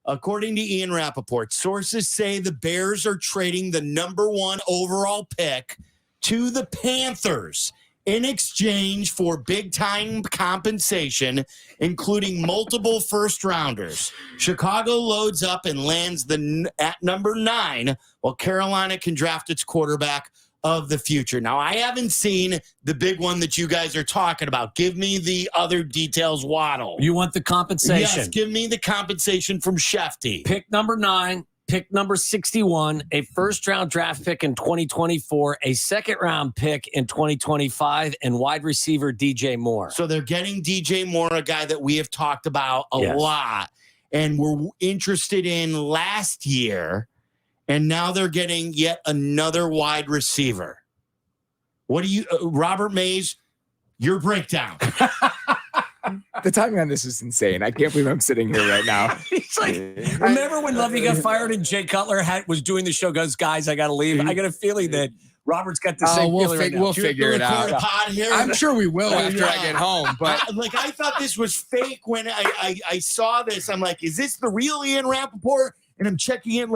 According to Ian Rappaport, sources say the Bears are trading the number 1 overall pick to the Panthers in exchange for big-time compensation, including multiple first-rounders. Chicago loads up and lands at number 9, while Carolina can draft its quarterback of the future. Now, I haven't seen the big one that you guys are talking about. Give me the other details, Waddle. You want the compensation? Yes, give me the compensation from Shefty. Pick number 9. Pick number 61, a first-round draft pick in 2024, a second-round pick in 2025, and wide receiver DJ Moore. So they're getting DJ Moore, a guy that we have talked about a lot, and we're interested in last year, and now they're getting yet another wide receiver. What do you, Robert Mays, your breakdown? The timing on this is insane. I can't believe I'm sitting here right now. He's like, remember when Lovey got fired and Jay Cutler was doing the show, goes, guys, I got to leave. I got a feeling that Robert's got the same feeling right now. We'll figure it out. I'm sure we will after I get home. But I thought this was fake when I saw this. I'm like, is this the real Ian Rappaport? And I'm checking in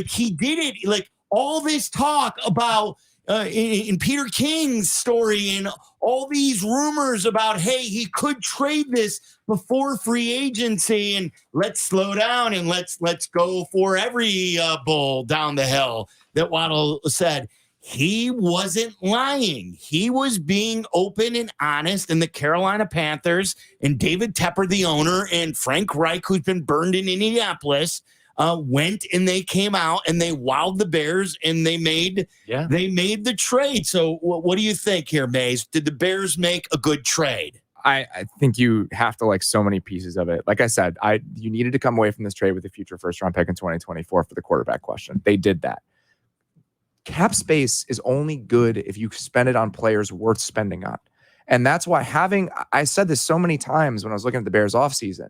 he did it. All this talk about in Peter King's story and all these rumors about, hey, he could trade this before free agency, and let's slow down and let's go for every bull down the hill that Waddle said. He wasn't lying. He was being open and honest, and the Carolina Panthers and David Tepper, the owner, and Frank Reich, who's been burned in Indianapolis, went and they came out and they wowed the Bears and they made the trade. So what do you think here, Mays? Did the Bears make a good trade? I think you have to like so many pieces of it. Like I said, you needed to come away from this trade with a future first-round pick in 2024 for the quarterback question. They did that. Cap space is only good if you spend it on players worth spending on. And that's why I said this so many times when I was looking at the Bears offseason,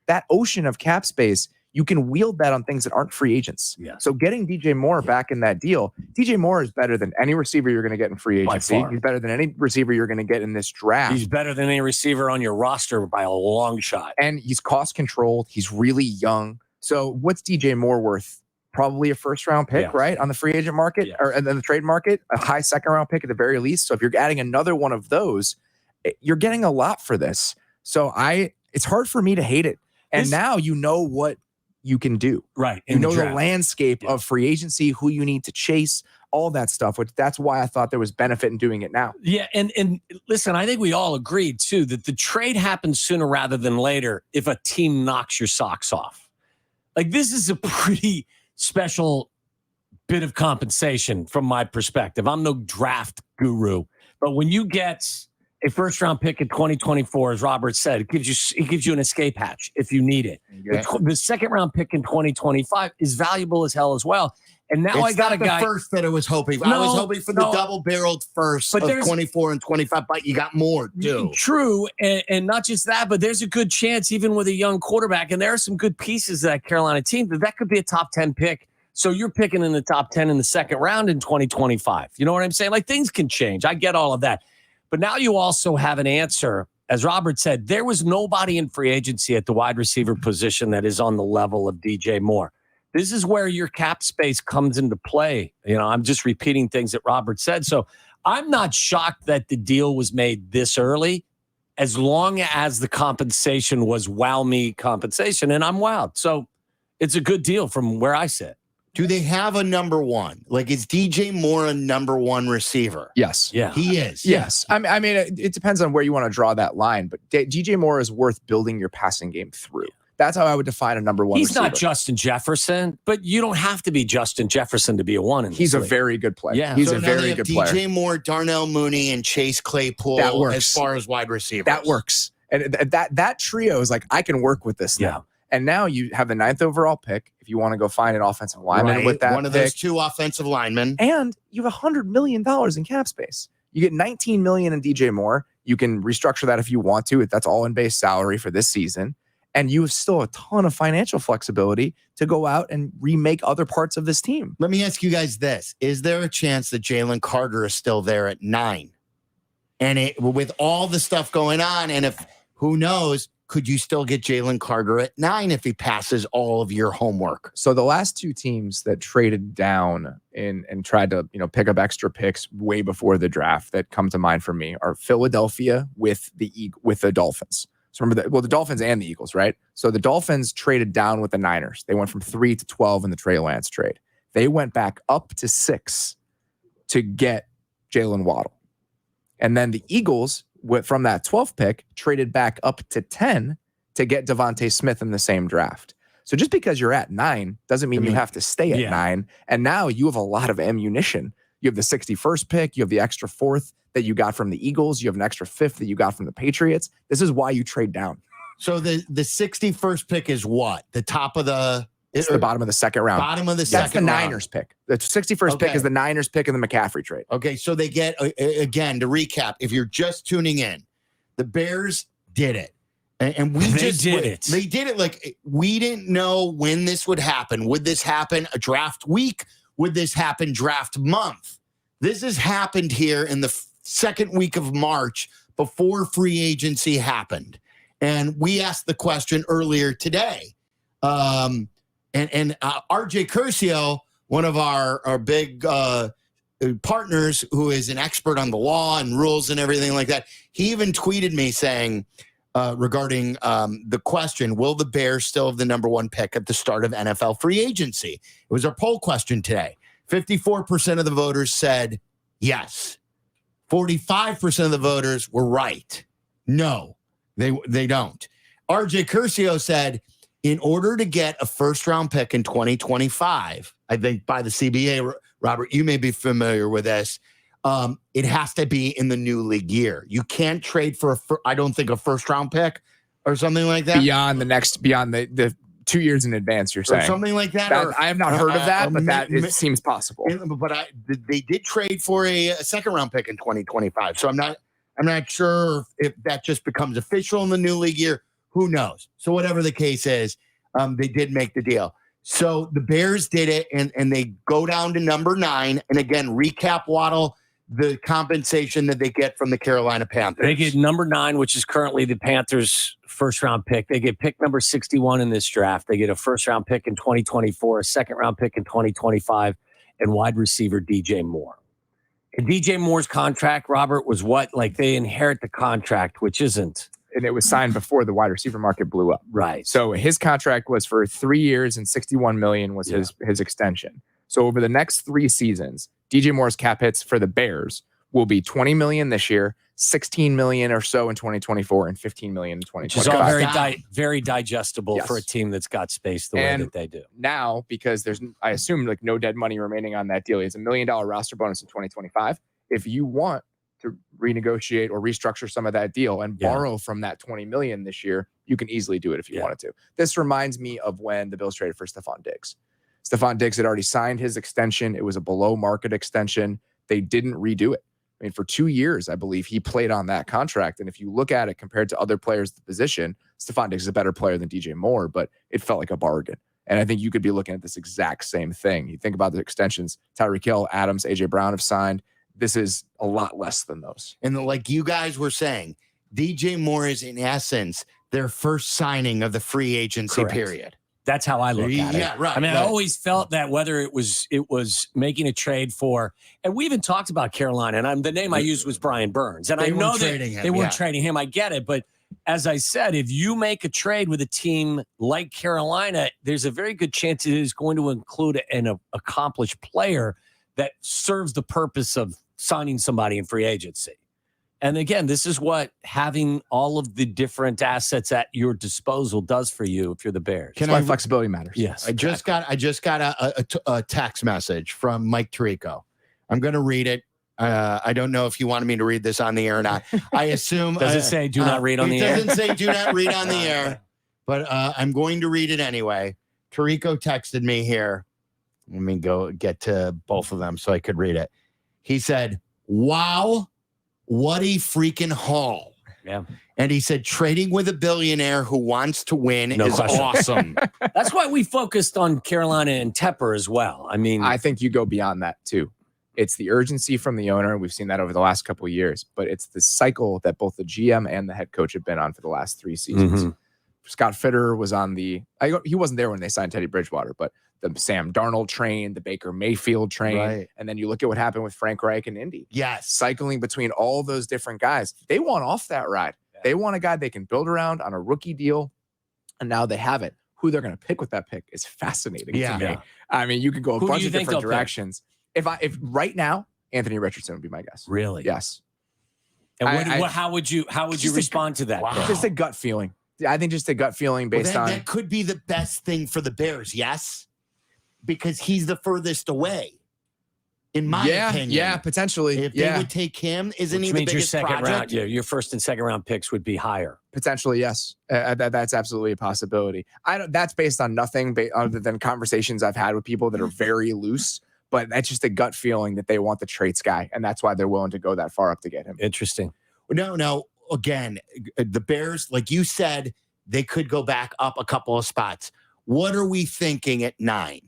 that ocean of cap space, you can wield that on things that aren't free agents. Yeah. So getting DJ Moore back in that deal, DJ Moore is better than any receiver you're going to get in free agency. He's better than any receiver you're going to get in this draft. He's better than any receiver on your roster by a long shot. And he's cost controlled. He's really young. So what's DJ Moore worth? Probably a first-round pick, right, on the free agent market and then the trade market, a high second-round pick at the very least. So if you're adding another one of those, you're getting a lot for this. So it's hard for me to hate it. And now you know what you can do. Right. You know the landscape of free agency, who you need to chase, all that stuff, which that's why I thought there was benefit in doing it now. Yeah, and listen, I think we all agreed, too, that the trade happens sooner rather than later if a team knocks your socks off. Like, this is a pretty special bit of compensation from my perspective. I'm no draft guru, but when you get a first-round pick in 2024, as Robert said, it gives you an escape hatch if you need it. The second-round pick in 2025 is valuable as hell as well. And now I got a guy. The first that I was hoping. I was hoping for the double-barreled first of 24 and 25, but you got more too. True, and not just that, but there's a good chance, even with a young quarterback, and there are some good pieces of that Carolina team, that could be a top 10 pick. So you're picking in the top 10 in the second round in 2025. You know what I'm saying? Like, things can change. I get all of that. But now you also have an answer. As Robert said, there was nobody in free agency at the wide receiver position that is on the level of DJ Moore. This is where your cap space comes into play. You know, I'm just repeating things that Robert said. So I'm not shocked that the deal was made this early, as long as the compensation was wow me compensation, and I'm wowed. So it's a good deal from where I sit. Do they have a number one? Like, is DJ Moore a number one receiver? Yes. Yeah. He is. Yes. I mean, it depends on where you want to draw that line, but DJ Moore is worth building your passing game through. That's how I would define a number one receiver. He's not Justin Jefferson, but you don't have to be Justin Jefferson to be a one. He's a very good player. Yeah. He's a very good player. DJ Moore, Darnell Mooney, and Chase Claypool that works. As far as wide receivers. That works. And that trio is like, I can work with this now. And now you have the 9th overall pick if you want to go find an offensive lineman with that one of those two offensive linemen. And you have $100 million in cap space. You get $19 million in DJ Moore. You can restructure that if you want to. That's all in base salary for this season. And you have still a ton of financial flexibility to go out and remake other parts of this team. Let me ask you guys this. Is there a chance that Jalen Carter is still there at 9? And with all the stuff going on, and if, who knows, could you still get Jalen Carter at 9 if he passes all of your homework? So the last two teams that traded down and tried to, pick up extra picks way before the draft that come to mind for me are Philadelphia with the Dolphins. So remember the Dolphins and the Eagles, right? So the Dolphins traded down with the Niners. They went from 3 to 12 in the Trey Lance trade. They went back up to 6 to get Jalen Waddle. And then the Eagles, from that 12th pick, traded back up to 10 to get Devontae Smith in the same draft. So just because you're at 9 doesn't mean you have to stay at 9. And now you have a lot of ammunition. You have the 61st pick. You have the extra 4th that you got from the Eagles. You have an extra 5th that you got from the Patriots. This is why you trade down. So the 61st pick is what? The top of the... It's the bottom of the second round. Bottom of the That's second the round. Niners pick. The 61st pick is the Niners pick in the McCaffrey trade. Okay, so they get, again, to recap, if you're just tuning in, the Bears did it. And we They just did it. They did it. Like, we didn't know when this would happen. Would this happen a draft week? Would this happen draft month? This has happened here in the second week of March before free agency happened. And we asked the question earlier today. And RJ Curcio, one of our big partners who is an expert on the law and rules and everything like that, he even tweeted me saying regarding the question, will the Bears still have the number 1 pick at the start of NFL free agency? It was our poll question today. 54% of the voters said yes. 45% of the voters were right. No, they don't. RJ Curcio said, in order to get a first-round pick in 2025, I think by the CBA, Robert, you may be familiar with this, it has to be in the new league year. You can't trade for, I don't think, a first-round pick or something like that. Beyond the 2 years in advance, you're saying. Or something like that. I have not heard of that, but it seems possible. But they did trade for a second-round pick in 2025. So I'm not sure if that just becomes official in the new league year. Who knows? So whatever the case is, they did make the deal. So the Bears did it, and they go down to number 9. And again, recap, Waddle, the compensation that they get from the Carolina Panthers. They get number 9, which is currently the Panthers' first-round pick. They get pick number 61 in this draft. They get a first-round pick in 2024, a second-round pick in 2025, and wide receiver DJ Moore. And DJ Moore's contract, Robert, was what? Like, they inherit the contract, which isn't. And it was signed before the wide receiver market blew up. Right. So his contract was for 3 years and $61 million was his extension. So over the next 3 seasons, DJ Moore's cap hits for the Bears will be $20 million this year, $16 million or so in 2024, and $15 million in 2025. Which is all very digestible Yes. for a team that's got space the way that they do. Now, because there's, I assume, like no dead money remaining on that deal, he has $1 million roster bonus in 2025. If you want to renegotiate or restructure some of that deal and borrow from that $20 million this year, you can easily do it if you wanted to. This reminds me of when the Bills traded for Stephon Diggs. Stephon Diggs had already signed his extension. It was a below market extension. They didn't redo it. I mean, for 2 years, I believe he played on that contract. And if you look at it compared to other players in the position, Stephon Diggs is a better player than DJ Moore, but it felt like a bargain. And I think you could be looking at this exact same thing. You think about the extensions, Tyreek Hill, Adams, AJ Brown have signed. This is a lot less than those. And like you guys were saying, DJ Moore is in essence their first signing of the free agency period. That's how I look at it. Yeah, right. I mean, I always felt that whether it was making a trade for, and we even talked about Carolina, and the name I used was Brian Burns. And I know that they weren't trading him. I get it. But as I said, if you make a trade with a team like Carolina, there's a very good chance it is going to include an accomplished player that serves the purpose of signing somebody in free agency. And again, this is what having all of the different assets at your disposal does for you if you're the Bears. That's why flexibility matters. Yes. I just got a text message from Mike Tirico. I'm going to read it. I don't know if you wanted me to read this on the air or not. I assume. Does it say do not read on the air? It doesn't say do not read on the air, but I'm going to read it anyway. Tirico texted me here. Let me go get to both of them so I could read it. He said, wow, what a freaking haul. Yeah. And he said, trading with a billionaire who wants to win is question. awesome. That's why we focused on Carolina and Tepper as well. I mean, I think you go beyond that too. It's the urgency from the owner. We've seen that over the last couple of years, but it's the cycle that both the GM and the head coach have been on for the last 3 seasons. Scott Fitter was on he wasn't there when they signed Teddy Bridgewater, but the Sam Darnold train, the Baker Mayfield train. Right. And then you look at what happened with Frank Reich and Indy. Yes. Cycling between all those different guys. They want off that ride. Yeah. They want a guy they can build around on a rookie deal. And now they have it. Who they're going to pick with that pick is fascinating to me. Yeah. I mean, you could go a bunch of different directions. If right now, Anthony Richardson would be my guess. Really? Yes. And how would you respond to that? Wow. Just a gut feeling. I think just a gut feeling based on that could be the best thing for the Bears. Yes, because he's the furthest away. In my opinion, yeah, potentially. If they would take him, isn't he the biggest project? Your first and second round picks would be higher. Potentially, yes. That's absolutely a possibility. That's based on nothing other than conversations I've had with people that are very loose. But that's just a gut feeling that they want the traits guy, and that's why they're willing to go that far up to get him. Interesting. No. Again, the Bears, like you said, they could go back up a couple of spots. What are we thinking at 9?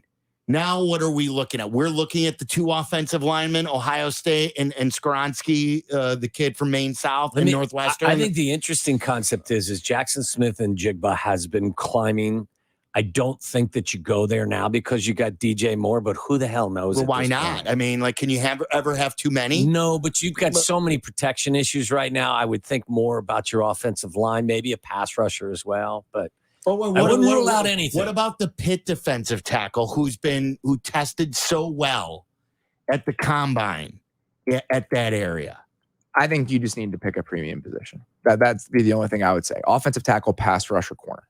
Now, what are we looking at? We're looking at the 2 offensive linemen, Ohio State and Skoronski, the kid from Maine South and Northwestern. I think the interesting concept is Jackson Smith and Jigba has been climbing. I don't think that you go there now because you got DJ Moore, but who the hell knows? Well, why not? Point? I mean, like, can you ever have too many? No, but you've got so many protection issues right now. I would think more about your offensive line, maybe a pass rusher as well, but I wouldn't rule out anything. What about the Pitt defensive tackle who tested so well at the combine at that area? I think you just need to pick a premium position. That's the only thing I would say. Offensive tackle, pass rusher, corner.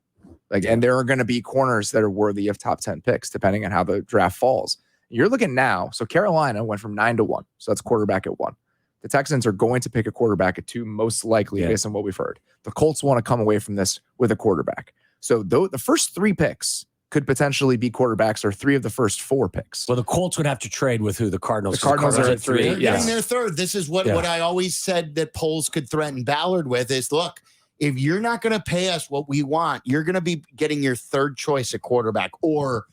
And there are going to be corners that are worthy of top 10 picks, depending on how the draft falls. You're looking now. So Carolina went from 9 to 1. So that's quarterback at 1. The Texans are going to pick a quarterback at 2, most likely, based on what we've heard. The Colts want to come away from this with a quarterback. So the first 3 picks could potentially be quarterbacks, or 3 of the first 4 picks. Well, the Colts would have to trade with who? The Cardinals. The Cardinals are at 3. They're getting their 3rd. This is what I always said that polls could threaten Ballard with is, look, if you're not going to pay us what we want, you're going to be getting your 3rd choice at quarterback, or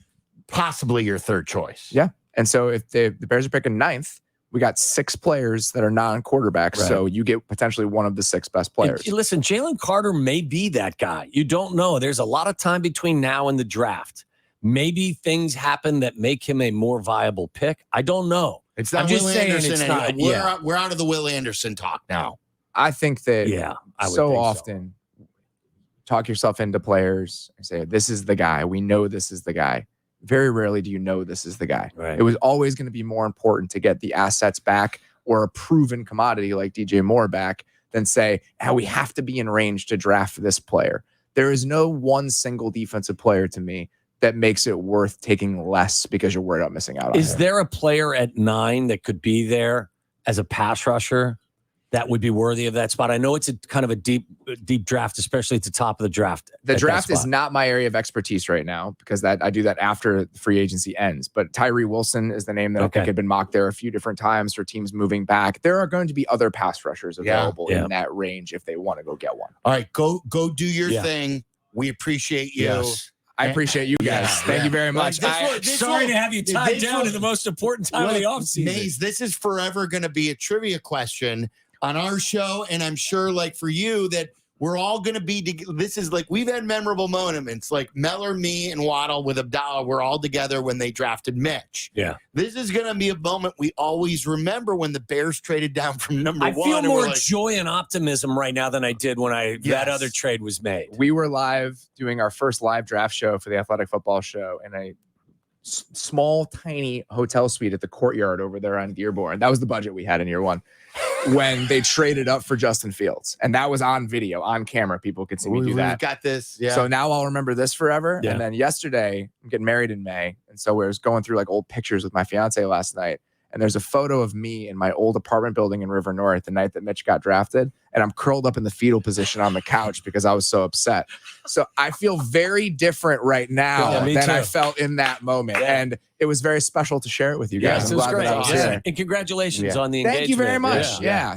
possibly your 3rd choice. Yeah. And so if the Bears are picking 9th, we got 6 players that are non-quarterbacks. Right. So you get potentially one of the 6 best players. And listen, Jalen Carter may be that guy. You don't know. There's a lot of time between now and the draft. Maybe things happen that make him a more viable pick. I don't know. It's not Will Anderson. We're out of the Will Anderson talk now. I think that often talk yourself into players and say, this is the guy. We know this is the guy. Very rarely do you know this is the guy. Right. It was always going to be more important to get the assets back or a proven commodity like DJ Moore back than say, we have to be in range to draft this player. There is no one single defensive player to me that makes it worth taking less because you're worried about missing out on. Is there a player at 9 that could be there as a pass rusher that would be worthy of that spot? I know it's a kind of a deep draft, especially at the top of the draft. The draft is not my area of expertise right now because I do that after the free agency ends. But Tyree Wilson is the name that I think had been mocked there a few different times for teams moving back. There are going to be other pass rushers available in that range if they want to go get one. All right, go do your thing. We appreciate you. Yes. I appreciate you guys. Thank you very much. Sorry to have you tied down at the most important time of the offseason. Maze, this is forever going to be a trivia question on our show, and I'm sure, like, for you, that we're all going to be. This is like we've had memorable moments, like Meller, me, and Waddle with Abdallah. We're all together when they drafted Mitch. Yeah, this is going to be a moment we always remember when the Bears traded down from number 1. I feel more joy and optimism right now than I did when that other trade was made. We were live doing our first live draft show for the Athletic Football Show, and a small, tiny hotel suite at the Courtyard over there on Dearborn. That was the budget we had in year 1. When they traded up for Justin Fields. And that was on video, on camera. People could see me do that. We've got this. Yeah. So now I'll remember this forever. Yeah. And then yesterday, I'm getting married in May. And so I was going through like old pictures with my fiance last night. And there's a photo of me in my old apartment building in River North the night that Mitch got drafted. And I'm curled up in the fetal position on the couch because I was so upset. So I feel very different right now than I felt in that moment. Yeah. And it was very special to share it with you guys. Yes, it was great. And congratulations on the engagement. Thank you very much. Yeah.